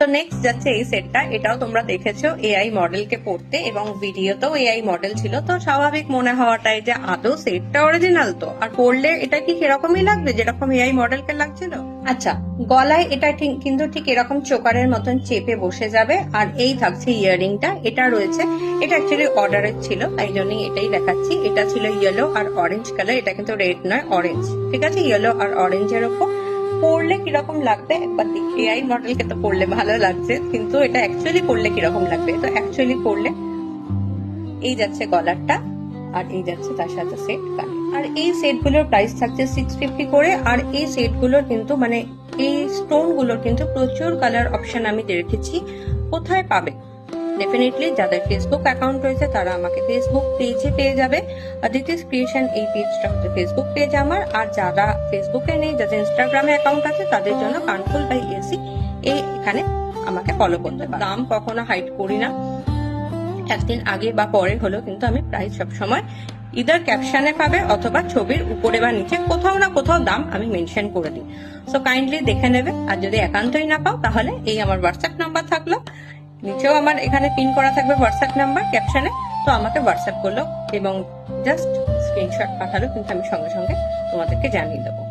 তো নেক্সট যাচ্ছে এই সেটটা, এটাও তোমরা দেখেছো এআই মডেলকে পড়তে এবং ভিডিওতেও এআই মডেল ছিল, তো স্বাভাবিক মনে হওয়াটাই যে আদৌ সেটটা অরিজিনাল তো, আর পড়লে এটা কি সেরকমই লাগবে যেরকম এআই মডেলকে লাগছিল। আচ্ছা, গলায় এটা কিন্তু ঠিক এরকম চোকারের মতন চেপে বসে যাবে, আর এই থাকছে ইয়াররিংটা, এটা রয়েছে, এটা অ্যাকচুয়ালি অর্ডারের ছিল তাই জন্যই এটাই দেখাচ্ছি। এটা ছিল ইয়েলো আর অরেঞ্জ কালার, এটা কিন্তু রেড নয় অরেঞ্জ, ঠিক আছে, ইয়েলো আর অরেঞ্জের ওপর। পড়লে কিরকম লাগবে একবার দেখি, এআই মডেলকে তো পড়লে ভালো লাগছে, কিন্তু এটা অ্যাকচুয়ালি পড়লে কিরকম লাগবে। তো অ্যাকচুয়ালি পড়লে এই যাচ্ছে গলারটা, আর এই যাচ্ছে তার সাথে সেট কানে। আর এই সেট গুলোর প্রাইস থাকছে 650 করে। আর এই সেট গুলোর কিন্তু মানে এই স্টোন গুলোর কিন্তু প্রচুর কালার অপশন আমি রেখেছি। কোথায় পাবে? ডেফিনেটলি যাদের ফেসবুক অ্যাকাউন্ট রয়েছে তারা আমাকে ফেসবুক পেজে পেয়ে যাবে। অদিতিস ক্রিয়েশন এই পেজটা হচ্ছে ফেসবুক পেজ আমার। আর যারা ফেসবুকে নেই, যাদের ইনস্টাগ্রামে অ্যাকাউন্ট আছে, তাদের জন্য কানফুল বাই এসি এখানে আমাকে ফলো করতে পারে। দাম কখনো হাইড করি না, একদিন আগে বা পরে হলো, কিন্তু আমি প্রাইস সবসময় ইদার ক্যাপশনে পাবে অথবা ছবির উপরে বা নিচে কোথাও না কোথাও দাম আমি মেনশন করে দিই। সো কাইন্ডলি দেখে নেবে। আর যদি একান্তই না পাও তাহলে এই আমার হোয়াটসঅ্যাপ নাম্বার থাকলো, নিচেও আমার এখানে পিন করা থাকবে হোয়াটসঅ্যাপ নাম্বার ক্যাপশনে, তো আমাকে হোয়াটসঅ্যাপ করলো এবং জাস্ট স্ক্রিনশট পাঠালো, কিন্তু আমি সঙ্গে সঙ্গে তোমাদেরকে জানিয়ে দেবো।